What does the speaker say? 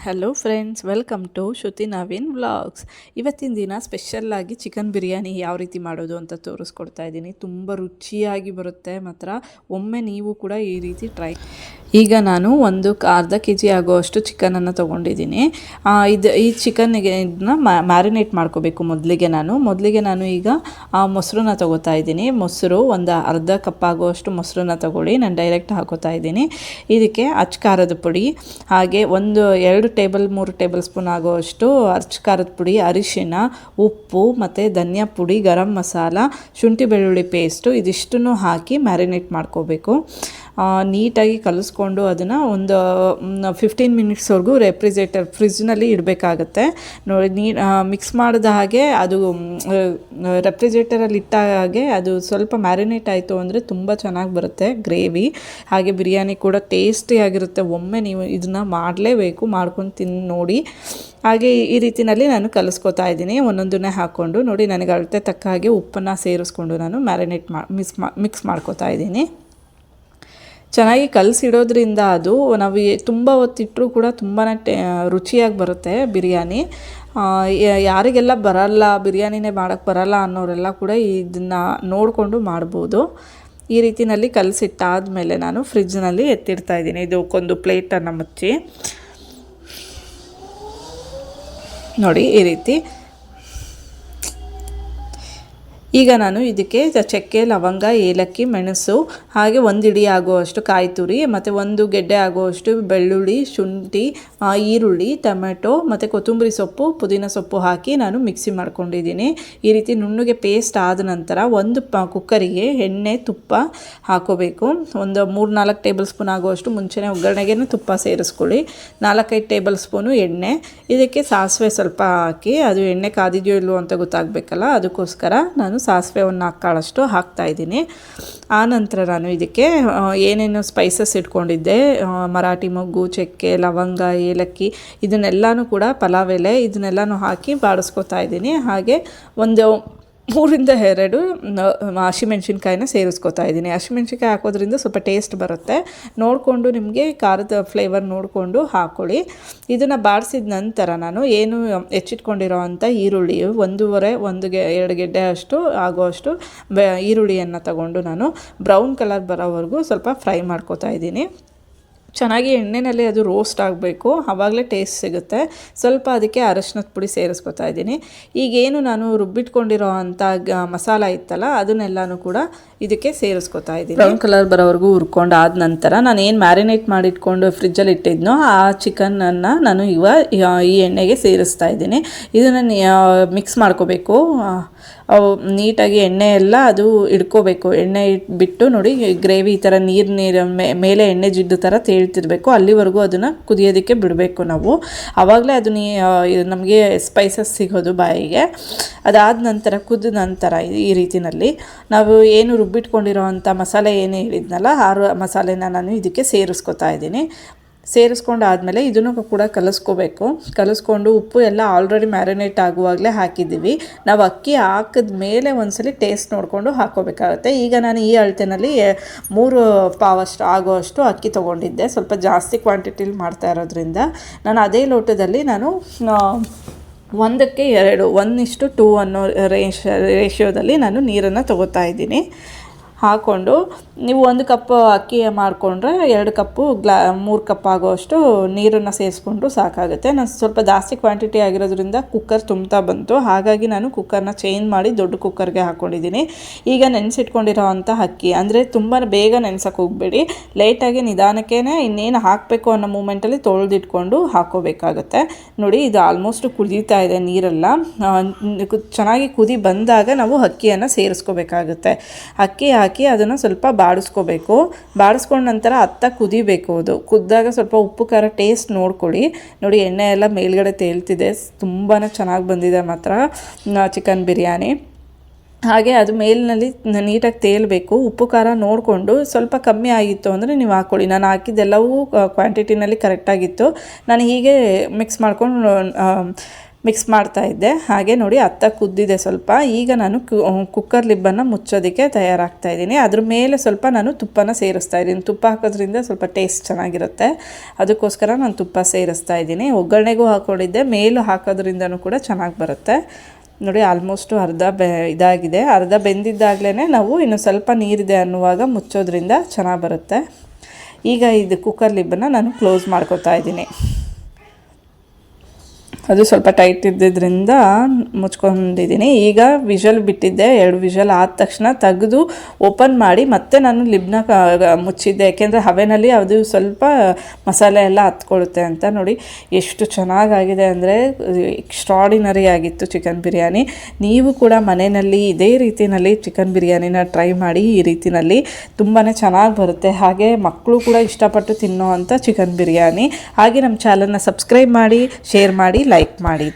Hello friends, welcome to Shruti Naveen vlogs. ಇವತ್ತಿನ ದಿನ ಸ್ಪೆಷಲ್ಲಾಗಿ ಚಿಕನ್ ಬಿರಿಯಾನಿ ಯಾವ ರೀತಿ ಮಾಡೋದು ಅಂತ ತೋರಿಸ್ಕೊಡ್ತಾ ಇದ್ದೀನಿ. ತುಂಬ ರುಚಿಯಾಗಿ ಬರುತ್ತೆ ಮಾತ್ರ. ಒಮ್ಮೆ ನೀವು ಕೂಡ ಈ ರೀತಿ ಟ್ರೈ. ಈಗ ನಾನು ಒಂದು ಅರ್ಧ kg ಆಗುವಷ್ಟು ಚಿಕನನ್ನು ತೊಗೊಂಡಿದ್ದೀನಿ. ಈ ಚಿಕನ್ನಿಗೆ ಇದನ್ನ ಮ್ಯಾರಿನೇಟ್ ಮಾಡ್ಕೋಬೇಕು. ಮೊದಲಿಗೆ ನಾನು ಈಗ ಮೊಸರನ್ನ ತೊಗೋತಾ ಇದ್ದೀನಿ. ಮೊಸರು ಒಂದು ಅರ್ಧ ಕಪ್ ಆಗುವಷ್ಟು ಮೊಸರನ್ನ ತೊಗೊಳ್ಳಿ. ನಾನು ಡೈರೆಕ್ಟ್ ಹಾಕೋತಾ ಇದ್ದೀನಿ. ಇದಕ್ಕೆ ಅಚ್ಚ ಖಾರದ ಪುಡಿ, ಹಾಗೆ 3 ಟೇಬಲ್ ಸ್ಪೂನ್ ಆಗುವಷ್ಟು ಅಚ್ಚ ಖಾರದ ಪುಡಿ, ಅರಿಶಿನ, ಉಪ್ಪು ಮತ್ತು ಧನಿಯಾ ಪುಡಿ, ಗರಂ ಮಸಾಲ, ಶುಂಠಿ ಬೆಳ್ಳುಳ್ಳಿ ಪೇಸ್ಟು ಇದಿಷ್ಟನ್ನು ಹಾಕಿ ಮ್ಯಾರಿನೇಟ್ ಮಾಡ್ಕೋಬೇಕು. ನೀಟಾಗಿ ಕಲಿಸ್ಕೊಂಡು ಅದನ್ನು ಒಂದು 15 ಮಿನಿಟ್ಸ್ವರೆಗೂ ಫ್ರಿಜ್ನಲ್ಲಿ ಇಡಬೇಕಾಗತ್ತೆ. ನೋಡಿ, ಮಿಕ್ಸ್ ಮಾಡಿದ ಹಾಗೆ ಅದು ರೆಫ್ರಿಜರೇಟರಲ್ಲಿ ಇಟ್ಟ ಹಾಗೆ ಅದು ಸ್ವಲ್ಪ ಮ್ಯಾರಿನೇಟ್ ಆಯಿತು ಅಂದರೆ ತುಂಬ ಚೆನ್ನಾಗಿ ಬರುತ್ತೆ ಗ್ರೇವಿ. ಹಾಗೆ ಬಿರಿಯಾನಿ ಕೂಡ ಟೇಸ್ಟಿಯಾಗಿರುತ್ತೆ. ಒಮ್ಮೆ ನೀವು ಇದನ್ನು ಮಾಡಲೇಬೇಕು, ಮಾಡ್ಕೊಂಡು ತಿಂದು ನೋಡಿ. ಹಾಗೆ ಈ ರೀತಿಯಲ್ಲಿ ನಾನು ಕಲಿಸ್ಕೊತಾ ಇದ್ದೀನಿ, ಒಂದೊಂದನ್ನೇ ಹಾಕ್ಕೊಂಡು. ನೋಡಿ, ನನಗೆ ಅಳತೆ ತಕ್ಕ ಹಾಗೆ ಉಪ್ಪನ್ನು ಸೇರಿಸ್ಕೊಂಡು ನಾನು ಮ್ಯಾರಿನೇಟ್ ಮಿಕ್ಸ್ ಮಾಡ್ಕೊತಾ ಇದ್ದೀನಿ. ಚೆನ್ನಾಗಿ ಕಲಸಿಡೋದ್ರಿಂದ ಅದು ನಾವು ತುಂಬ ಹೊತ್ತಿಟ್ಟರೂ ಕೂಡ ತುಂಬಾ ರುಚಿಯಾಗಿ ಬರುತ್ತೆ ಬಿರಿಯಾನಿ. ಯಾರಿಗೆಲ್ಲ ಬಿರಿಯಾನಿನೇ ಮಾಡೋಕ್ಕೆ ಬರಲ್ಲ ಅನ್ನೋರೆಲ್ಲ ಕೂಡ ಇದನ್ನು ನೋಡಿಕೊಂಡು ಮಾಡ್ಬೋದು. ಈ ರೀತಿಯಲ್ಲಿ ಕಲಸಿಟ್ಟಾದಮೇಲೆ ನಾನು ಫ್ರಿಜ್ನಲ್ಲಿ ಎತ್ತಿಡ್ತಾ ಇದ್ದೀನಿ. ಇದಕ್ಕೊಂದು ಪ್ಲೇಟನ್ನು ಮುಚ್ಚಿ ನೋಡಿ ಈ ರೀತಿ. ಈಗ ನಾನು ಇದಕ್ಕೆ ಚಕ್ಕೆ, ಲವಂಗ, ಏಲಕ್ಕಿ, ಮೆಣಸು, ಹಾಗೆ 1 ಇಡಿ ಆಗುವಷ್ಟು ಕಾಯಿ ತುರಿ ಮತ್ತು 1 ಗೆಡ್ಡೆ ಆಗುವಷ್ಟು ಬೆಳ್ಳುಳ್ಳಿ, ಶುಂಠಿ, ಈರುಳ್ಳಿ, ಟೊಮೆಟೊ ಮತ್ತು ಕೊತ್ತಂಬರಿ ಸೊಪ್ಪು, ಪುದೀನ ಸೊಪ್ಪು ಹಾಕಿ ನಾನು ಮಿಕ್ಸಿ ಮಾಡ್ಕೊಂಡಿದ್ದೀನಿ. ಈ ರೀತಿ ನುಣ್ಣಗೆ ಪೇಸ್ಟ್ ಆದ ನಂತರ ಒಂದು ಕುಕ್ಕರಿಗೆ ಎಣ್ಣೆ, ತುಪ್ಪ ಹಾಕೋಬೇಕು. ಒಂದು 3-4 ಟೇಬಲ್ ಸ್ಪೂನ್ ಆಗುವಷ್ಟು ಮುಂಚೆನೇ ಒಗ್ಗರಣೆಗೆ ತುಪ್ಪ ಸೇರಿಸ್ಕೊಳ್ಳಿ. 4-5 ಟೇಬಲ್ ಸ್ಪೂನು ಎಣ್ಣೆ. ಇದಕ್ಕೆ ಸಾಸಿವೆ ಸ್ವಲ್ಪ ಹಾಕಿ, ಅದು ಎಣ್ಣೆ ಕಾದಿದೆಯೋ ಇಲ್ಲವೋ ಅಂತ ಗೊತ್ತಾಗಬೇಕಲ್ಲ, ಅದಕ್ಕೋಸ್ಕರ ನಾನು ಸಾಸಿವೆ 4 ಕಾಳಷ್ಟು ಹಾಕ್ತಾಯಿದ್ದೀನಿ. ಆನಂತರ ನಾನು ಇದಕ್ಕೆ ಏನೇನು ಸ್ಪೈಸಸ್ ಇಟ್ಕೊಂಡಿದ್ದೆ, ಮರಾಠಿ ಮೊಗ್ಗು, ಚಕ್ಕೆ, ಲವಂಗ, ಏಲಕ್ಕಿ, ಇದನ್ನೆಲ್ಲನೂ ಕೂಡ, ಪಲಾವ್ ಎಲೆ, ಇದನ್ನೆಲ್ಲನೂ ಹಾಕಿ ಬಾಡಿಸ್ಕೊತಾ ಇದ್ದೀನಿ. ಹಾಗೆ ಒಂದು 3-2 ಹಸಿಮೆಣ್ಸಿನ್ಕಾಯಿನ ಸೇರಿಸ್ಕೊತಾ ಇದ್ದೀನಿ. ಹಸಿಮೆಣ್ಸಿನ್ಕಾಯಿ ಹಾಕೋದ್ರಿಂದ ಸ್ವಲ್ಪ ಟೇಸ್ಟ್ ಬರುತ್ತೆ. ನೋಡಿಕೊಂಡು ನಿಮಗೆ ಖಾರದ ಫ್ಲೇವರ್ ನೋಡಿಕೊಂಡು ಹಾಕ್ಕೊಳ್ಳಿ. ಇದನ್ನು ಬಾಡಿಸಿದ ನಂತರ ನಾನು ಏನು ಹೆಚ್ಚಿಟ್ಕೊಂಡಿರೋ ಅಂಥ ಈರುಳ್ಳಿ 2 ಗೆಡ್ಡೆ ಅಷ್ಟು ಆಗೋಷ್ಟು ಈರುಳ್ಳಿಯನ್ನು ತಗೊಂಡು ನಾನು ಬ್ರೌನ್ ಕಲರ್ ಬರೋವರೆಗೂ ಸ್ವಲ್ಪ ಫ್ರೈ ಮಾಡ್ಕೊತಾ ಇದ್ದೀನಿ. ಚೆನ್ನಾಗಿ ಎಣ್ಣೆಯಲ್ಲಿ ಅದು ರೋಸ್ಟ್ ಆಗಬೇಕು, ಆವಾಗಲೇ ಟೇಸ್ಟ್ ಸಿಗುತ್ತೆ. ಸ್ವಲ್ಪ ಅದಕ್ಕೆ ಅರಶಿನದ ಪುಡಿ ಸೇರಿಸ್ಕೊತಾ ಇದ್ದೀನಿ. ಈಗೇನು ನಾನು ರುಬ್ಬಿಟ್ಕೊಂಡಿರೋ ಅಂಥ ಮಸಾಲ ಇತ್ತಲ್ಲ, ಅದನ್ನೆಲ್ಲನೂ ಕೂಡ ಇದಕ್ಕೆ ಸೇರಿಸ್ಕೊತಾ ಇದ್ದೀನಿ. ಬ್ರೌನ್ ಕಲರ್ ಬರೋವರೆಗೂ ಹುರ್ಕೊಂಡು ಆದ ನಂತರ ನಾನು ಏನು ಮ್ಯಾರಿನೇಟ್ ಮಾಡಿಟ್ಕೊಂಡು ಫ್ರಿಜ್ಜಲ್ಲಿ ಇಟ್ಟಿದ್ನೋ ಆ ಚಿಕನನ್ನು ನಾನು ಈ ಎಣ್ಣೆಗೆ ಸೇರಿಸ್ತಾ ಇದ್ದೀನಿ. ಇದನ್ನು ಮಿಕ್ಸ್ ಮಾಡ್ಕೋಬೇಕು. ನೀಟಾಗಿ ಎಣ್ಣೆ ಎಲ್ಲ ಅದು ಇಡ್ಕೋಬೇಕು. ಎಣ್ಣೆ ಇಟ್ಬಿಟ್ಟು ನೋಡಿ, ಗ್ರೇವಿ ಈ ಥರ ನೀರು ಮೇಲೆ ಎಣ್ಣೆ ಜಿಡ್ಡು ಥರ ತೇಳ್ತಿರ್ಬೇಕು. ಅಲ್ಲಿವರೆಗೂ ಅದನ್ನು ಕುದಿಯೋದಕ್ಕೆ ಬಿಡಬೇಕು ನಾವು. ಆವಾಗಲೇ ಅದು ನಮಗೆ ಸ್ಪೈಸಸ್ ಸಿಗೋದು ಬಾಯಿಗೆ. ಅದಾದ ನಂತರ ಕುದಿದ ನಂತರ ಈ ರೀತಿಯಲ್ಲಿ ನಾವು ಏನು ರುಬ್ಬಿಟ್ಕೊಂಡಿರೋ ಅಂಥ ಮಸಾಲೆ ಏನೇ ಹೇಳಿದ್ನಲ್ಲ, ಆ ಮಸಾಲೆನ ನಾನು ಇದಕ್ಕೆ ಸೇರಿಸ್ಕೊತಾ ಇದ್ದೀನಿ. ಸೇರಿಸ್ಕೊಂಡಾದಮೇಲೆ ಇದನ್ನು ಕೂಡ ಕಲಿಸ್ಕೊಂಡು ಉಪ್ಪು ಎಲ್ಲ ಆಲ್ರೆಡಿ ಮ್ಯಾರಿನೇಟ್ ಆಗುವಾಗಲೇ ಹಾಕಿದ್ದೀವಿ. ನಾವು ಅಕ್ಕಿ ಹಾಕಿದ ಮೇಲೆ ಒಂದ್ಸಲಿ ಟೇಸ್ಟ್ ನೋಡಿಕೊಂಡು ಹಾಕ್ಕೋಬೇಕಾಗುತ್ತೆ. ಈಗ ನಾನು ಈ ಅಳತೆನಲ್ಲಿ 3 ಪಾವಷ್ಟು ಆಗೋಷ್ಟು ಅಕ್ಕಿ ತೊಗೊಂಡಿದ್ದೆ. ಸ್ವಲ್ಪ ಜಾಸ್ತಿ ಕ್ವಾಂಟಿಟಿಲಿ ಮಾಡ್ತಾ ಇರೋದ್ರಿಂದ ನಾನು ಅದೇ ಲೋಟದಲ್ಲಿ ನಾನು 1:2, 1:2 ಅನ್ನೋ ರೇಷಿಯೋದಲ್ಲಿ ನಾನು ನೀರನ್ನು ತೊಗೋತಾ ಇದ್ದೀನಿ. ಹಾಕ್ಕೊಂಡು ನೀವು 1 ಕಪ್ ಅಕ್ಕಿ ಮಾಡಿಕೊಂಡ್ರೆ 2 ಕಪ್ಪು 3 ಕಪ್ ಆಗೋಷ್ಟು ನೀರನ್ನು ಸೇರಿಸ್ಕೊಂಡು ಸಾಕಾಗುತ್ತೆ. ನಾನು ಸ್ವಲ್ಪ ಜಾಸ್ತಿ ಕ್ವಾಂಟಿಟಿ ಆಗಿರೋದ್ರಿಂದ ಕುಕ್ಕರ್ ತುಂಬ್ತಾ ಬಂತು. ಹಾಗಾಗಿ ನಾನು ಕುಕ್ಕರ್ನ ಚೇಂಜ್ ಮಾಡಿ ದೊಡ್ಡ ಕುಕ್ಕರ್ಗೆ ಹಾಕ್ಕೊಂಡಿದ್ದೀನಿ. ಈಗ ನೆನೆಸಿಟ್ಕೊಂಡಿರೋ ಅಂಥ ಅಕ್ಕಿ, ಅಂದರೆ ತುಂಬ ಬೇಗ ನೆನೆಸೋಕೆ ಹೋಗಬೇಡಿ, ಲೇಟಾಗಿ ನಿಧಾನಕ್ಕೇ ಇನ್ನೇನು ಹಾಕಬೇಕು ಅನ್ನೋ ಮೂಮೆಂಟಲ್ಲಿ ತೊಳೆದಿಟ್ಕೊಂಡು ಹಾಕ್ಕೋಬೇಕಾಗತ್ತೆ. ನೋಡಿ, ಇದು ಆಲ್ಮೋಸ್ಟ್ ಕುದೀತಾ ಇದೆ ನೀರೆಲ್ಲ. ಚೆನ್ನಾಗಿ ಕುದಿ ಬಂದಾಗ ನಾವು ಅಕ್ಕಿಯನ್ನು ಸೇರಿಸ್ಕೋಬೇಕಾಗುತ್ತೆ. ಅಕ್ಕಿ ಹಾಕಿ ಅದನ್ನು ಸ್ವಲ್ಪ ಬಾಡಿಸ್ಕೊಂಡ ನಂತರ ಕುದಿಬೇಕು. ಅದು ಕುದ್ದಾಗ ಸ್ವಲ್ಪ ಉಪ್ಪು ಖಾರ ಟೇಸ್ಟ್ ನೋಡ್ಕೊಳ್ಳಿ. ನೋಡಿ, ಎಣ್ಣೆ ಎಲ್ಲ ಮೇಲ್ಗಡೆ ತೇಲ್ತಿದೆ. ತುಂಬಾ ಚೆನ್ನಾಗಿ ಬಂದಿದೆ ಮಾತ್ರ ಚಿಕನ್ ಬಿರಿಯಾನಿ. ಹಾಗೆ ಅದು ಮೇಲಿನಲ್ಲಿ ನೀಟಾಗಿ ತೇಲಬೇಕು. ಉಪ್ಪು ಖಾರ ನೋಡಿಕೊಂಡು ಸ್ವಲ್ಪ ಕಮ್ಮಿ ಆಗಿತ್ತು ಅಂದರೆ ನೀವು ಹಾಕ್ಕೊಳ್ಳಿ. ನಾನು ಹಾಕಿದ್ದೆಲ್ಲವೂ ಕ್ವಾಂಟಿಟಿನಲ್ಲಿ ಕರೆಕ್ಟಾಗಿತ್ತು. ನಾನು ಹೀಗೆ ಮಿಕ್ಸ್ ಮಾಡ್ಕೊಂಡು ಮಿಕ್ಸ್ ಮಾಡ್ತಾ ಇದ್ದೆ. ಹಾಗೆ ನೋಡಿ ಅತ್ತ ಕುದ್ದಿದೆ ಸ್ವಲ್ಪ. ಈಗ ನಾನು ಕುಕ್ಕರ್ ಲಿಬ್ಬನ್ನು ಮುಚ್ಚೋದಕ್ಕೆ ತಯಾರಾಗ್ತಾ ಇದ್ದೀನಿ. ಅದ್ರ ಮೇಲೆ ಸ್ವಲ್ಪ ನಾನು ತುಪ್ಪನ ಸೇರಿಸ್ತಾ ಇದ್ದೀನಿ. ತುಪ್ಪ ಹಾಕೋದ್ರಿಂದ ಸ್ವಲ್ಪ ಟೇಸ್ಟ್ ಚೆನ್ನಾಗಿರುತ್ತೆ, ಅದಕ್ಕೋಸ್ಕರ ನಾನು ತುಪ್ಪ ಸೇರಿಸ್ತಾ ಇದ್ದೀನಿ. ಒಗ್ಗರಣೆಗೂ ಹಾಕ್ಕೊಂಡಿದ್ದೆ, ಮೇಲೂ ಹಾಕೋದ್ರಿಂದನೂ ಕೂಡ ಚೆನ್ನಾಗಿ ಬರುತ್ತೆ. ನೋಡಿ ಆಲ್ಮೋಸ್ಟು ಅರ್ಧ ಇದಾಗಿದೆ. ಅರ್ಧ ಬೆಂದಿದ್ದಾಗಲೇ ನಾವು ಇನ್ನು ಸ್ವಲ್ಪ ನೀರಿದೆ ಅನ್ನುವಾಗ ಮುಚ್ಚೋದ್ರಿಂದ ಚೆನ್ನಾಗಿ ಬರುತ್ತೆ. ಈಗ ಇದು ಕುಕ್ಕರ್ ಲಿಬ್ಬನ್ನು ನಾನು ಕ್ಲೋಸ್ ಮಾಡ್ಕೊತಾ ಇದ್ದೀನಿ. ಅದು ಸ್ವಲ್ಪ ಟೈಟ್ ಇದ್ದಿದ್ದರಿಂದ ಮುಚ್ಕೊಂಡಿದ್ದೀನಿ. ಈಗ ವಿಷಲ್ ಬಿಟ್ಟಿದ್ದೆ, 2 ವಿಷಲ್ ಆದ ತಕ್ಷಣ ತೆಗೆದು ಓಪನ್ ಮಾಡಿ ಮತ್ತೆ ನಾನು ಲಿಬ್ನ ಮುಚ್ಚಿದ್ದೆ, ಯಾಕೆಂದರೆ ಹವೆನಲ್ಲಿ ಅದು ಸ್ವಲ್ಪ ಮಸಾಲೆ ಎಲ್ಲ ಹತ್ಕೊಳ್ಳುತ್ತೆ ಅಂತ. ನೋಡಿ ಎಷ್ಟು ಚೆನ್ನಾಗಾಗಿದೆ ಅಂದರೆ ಎಕ್ಸ್ಟ್ರಾಡಿನರಿ ಆಗಿತ್ತು ಚಿಕನ್ ಬಿರಿಯಾನಿ. ನೀವು ಕೂಡ ಮನೆಯಲ್ಲಿ ಇದೇ ರೀತಿಯಲ್ಲಿ ಚಿಕನ್ ಬಿರಿಯಾನಿನ ಟ್ರೈ ಮಾಡಿ. ಈ ರೀತಿಯಲ್ಲಿ ತುಂಬಾ ಚೆನ್ನಾಗಿ ಬರುತ್ತೆ. ಹಾಗೆ ಮಕ್ಕಳು ಕೂಡ ಇಷ್ಟಪಟ್ಟು ತಿನ್ನೋ ಅಂಥ ಚಿಕನ್ ಬಿರಿಯಾನಿ. ಹಾಗೆ ನಮ್ಮ ಚಾನಲ್ನ ಸಬ್ಸ್ಕ್ರೈಬ್ ಮಾಡಿ, ಶೇರ್ ಮಾಡಿ, ಲೈಕ್ ಮಾಡಿ.